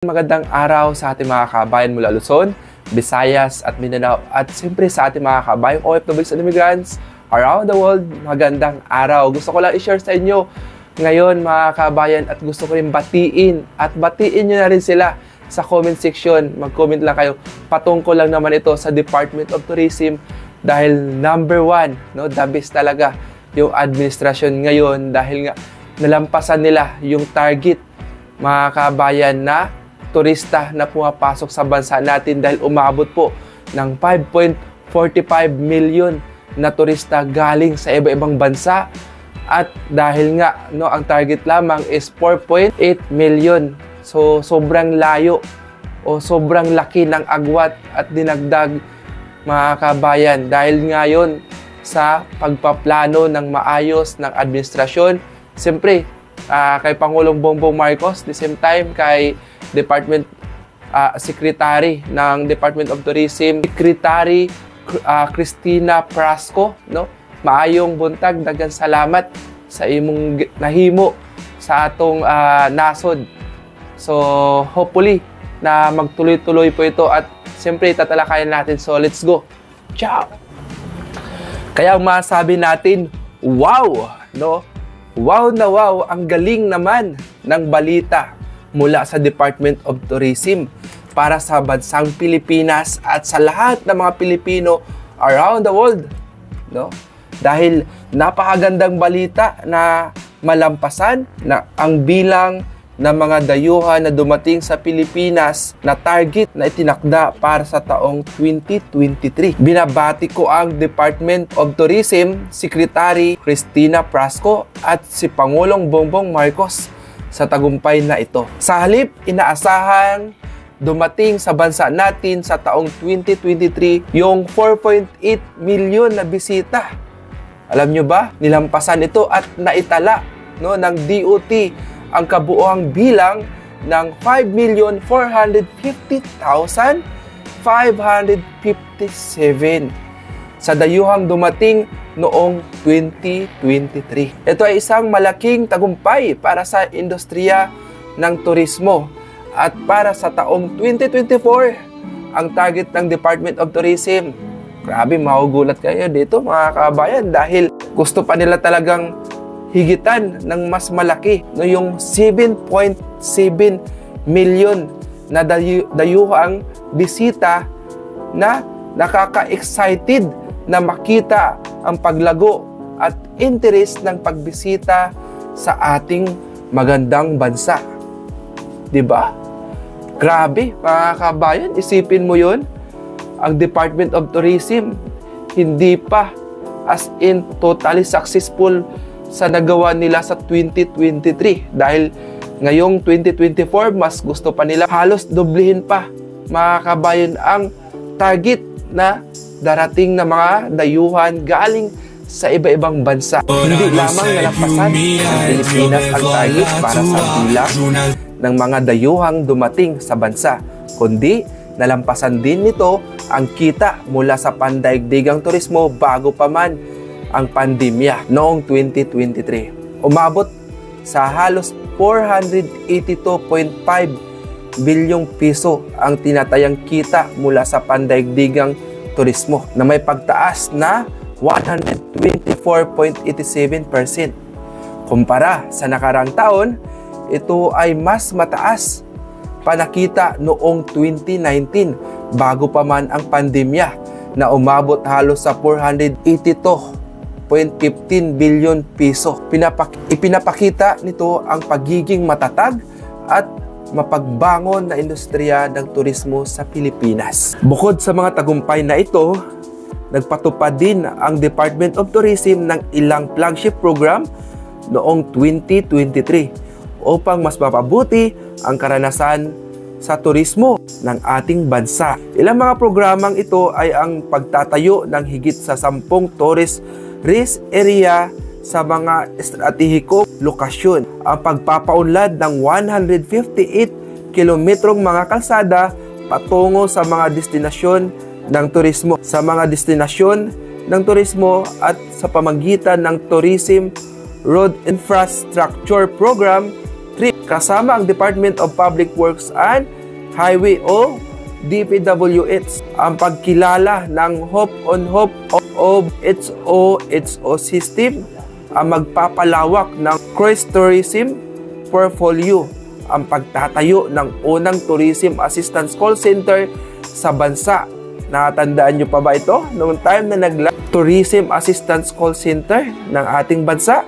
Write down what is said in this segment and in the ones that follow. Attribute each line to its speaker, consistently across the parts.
Speaker 1: Magandang araw sa ating mga kabayan mula Luzon, Visayas at Mindanao at siyempre sa ating mga kabayang OFWs and immigrants around the world. Magandang araw. Gusto ko lang i-share sa inyo ngayon mga kabayan at gusto ko rin batiin nyo na rin sila sa comment section. Mag-comment lang kayo. Patungkol lang naman ito sa Department of Tourism dahil number one, the best talaga yung administrasyon ngayon dahil nga nalampasan nila yung target mga kabayan na turista na pumapasok sa bansa natin dahil umabot po ng 5.45 million na turista galing sa iba-ibang bansa at dahil nga ang target lamang is 4.8 million. So sobrang layo o sobrang laki ng agwat at dinagdag mga kabayan dahil ngayon sa pagpaplano ng maayos ng administrasyon. Siyempre kay Pangulong Bongbong Marcos, the same time kay Department Secretary ng Department of Tourism, Secretary Cristina Prasco, maayong buntag, daghang salamat sa imong nahimo sa atong nasod. So hopefully na magtuloy-tuloy po ito at siyempre tatalakayan natin. So let's go. Ciao. Kaya masabi natin, wow, wow na wow, ang galing naman ng balita mula sa Department of Tourism para sa bansang Pilipinas at sa lahat ng mga Pilipino around the world. Dahil napakagandang balita na malampasan na ang bilang ng mga dayuhan na dumating sa Pilipinas na target na itinakda para sa taong 2023. Binabati ko ang Department of Tourism, Secretary Cristina Prasco at si Pangulong Bongbong Marcos sa tagumpay na ito. Sa halip, inaasahan dumating sa bansa natin sa taong 2023 yung 4.8 million na bisita. Alam nyo ba, nilampasan ito at naitala ng DOT ang kabuoang bilang ng 5,450,557 sa dayuhang dumating noong 2023. Ito ay isang malaking tagumpay para sa industriya ng turismo at para sa taong 2024, ang target ng Department of Tourism. Grabe, mahugulat kayo dito mga kabayan dahil gusto pa nila talagang higitan ng mas malaki yung 7.7 million na dayuhang bisita na nakaka-excited na makita ang paglago at interest ng pagbisita sa ating magandang bansa. 'Di ba? Grabe, mga kabayan, isipin mo 'yon. Ang Department of Tourism hindi pa as in totally successful sa nagawa nila sa 2023 dahil ngayong 2024 mas gusto pa nila halos doblihin pa mga kabayan ang target na darating na mga dayuhan galing sa iba-ibang bansa. Hindi lamang nalampasan ng Pilipinas ang target para sa bilang ng mga dayuhang dumating sa bansa, kundi nalampasan din nito ang kita mula sa pandaigdigang turismo bago pa man ang pandemya noong 2023. Umabot sa halos 482.5 bilyong piso ang tinatayang kita mula sa pandaigdigang turismo na may pagtaas na 124.87%. Kumpara sa nakarang taon, ito ay mas mataas pa nakita noong 2019 bago pa man ang pandemya na umabot halos sa 482.15 billion piso. Ipinapakita nito ang pagiging matatag at mapagbangon na industriya ng turismo sa Pilipinas. Bukod sa mga tagumpay na ito, nagpatupad din ang Department of Tourism ng ilang flagship program noong 2023 upang mas mapabuti ang karanasan sa turismo ng ating bansa. Ilang mga programang ito ay ang pagtatayo ng higit sa 10 tourist risk area sa mga estratehikong lokasyon, ang pagpapaunlad ng 158 kilometrong mga kalsada patungo sa mga destinasyon ng turismo, at sa pamamagitan ng Tourism Road Infrastructure Program, TRIP, kasama ang Department of Public Works and Highway o DPWH ang pagkilala ng Hope on Hope of HO system ang magpapalawak ng cruise tourism portfolio, ang pagtatayo ng unang tourism assistance call center sa bansa. Nakatandaan nyo pa ba ito? Noong time na tourism assistance call center ng ating bansa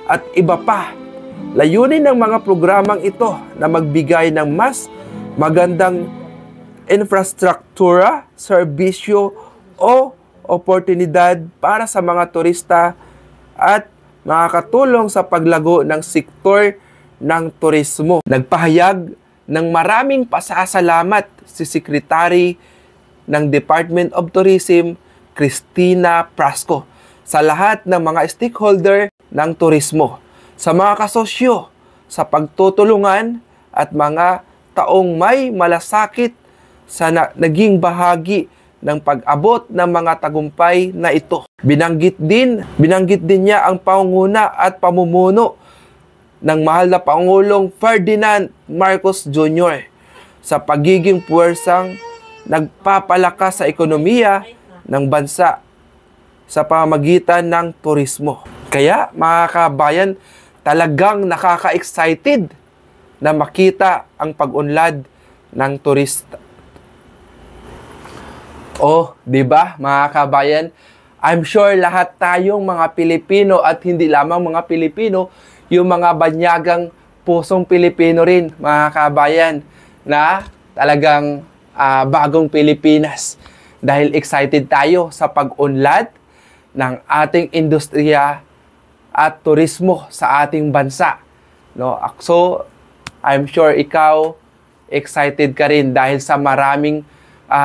Speaker 1: at iba pa. Layunin ng mga programang ito na magbigay ng mas magandang infrastruktura, serbisyo o oportunidad para sa mga turista at makakatulong sa paglago ng sektor ng turismo. Nagpahayag ng maraming pasasalamat si Secretary ng Department of Tourism, Cristina Prasco, sa lahat ng mga stakeholder ng turismo, sa mga kasosyo, sa pagtutulungan at mga taong may malasakit sa naging bahagi ng pag-abot ng mga tagumpay na ito. Binanggit din niya ang pangunguna at pamumuno ng mahal na Pangulong Ferdinand Marcos Jr. sa pagiging puwersang nagpapalakas sa ekonomiya ng bansa sa pamamagitan ng turismo. Kaya mga kabayan, talagang nakaka-excited na makita ang pag-unlad ng turista. Oh, 'di ba, mga kabayan? I'm sure lahat tayong mga Pilipino at hindi lamang mga Pilipino, yung mga banyagang pusong Pilipino rin, mga kabayan, na talagang bagong Pilipinas. Dahil excited tayo sa pag-unlad ng ating industriya at turismo sa ating bansa. No? So, I'm sure ikaw excited ka rin dahil sa maraming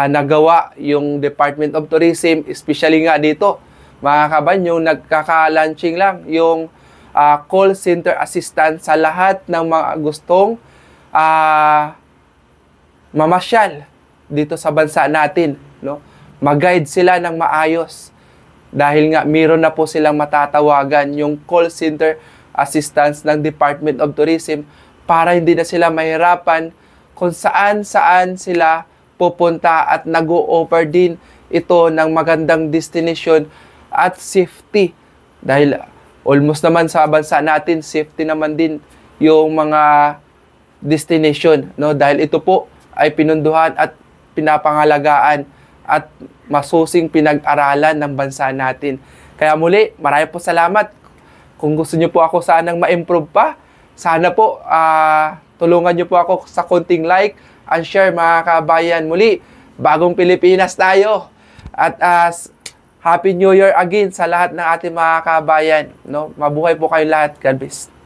Speaker 1: nagawa yung Department of Tourism, especially nga dito, mga kabayan, yung nagkaka-launching lang, yung call center assistant sa lahat ng mga gustong mamasyal dito sa bansa natin. No? Mag-guide sila ng maayos dahil nga meron na po silang matatawagan yung call center assistance ng Department of Tourism para hindi na sila mahirapan kung saan-saan sila pupunta at nag-o-offer din ito ng magandang destination at safety. Dahil almost naman sa bansa natin, safety naman din yung mga destination. No? Dahil ito po ay pinunduhan at pinapangalagaan at masusing pinag-aralan ng bansa natin. Kaya muli, marami po salamat. Kung gusto niyo po ako sanang ma-improve pa, sana po tulungan niyo po ako sa konting like and share, mga kabayan. Muli, bagong Pilipinas tayo. At Happy New Year again sa lahat ng ating mga kabayan. No? Mabuhay po kayo lahat. God bless.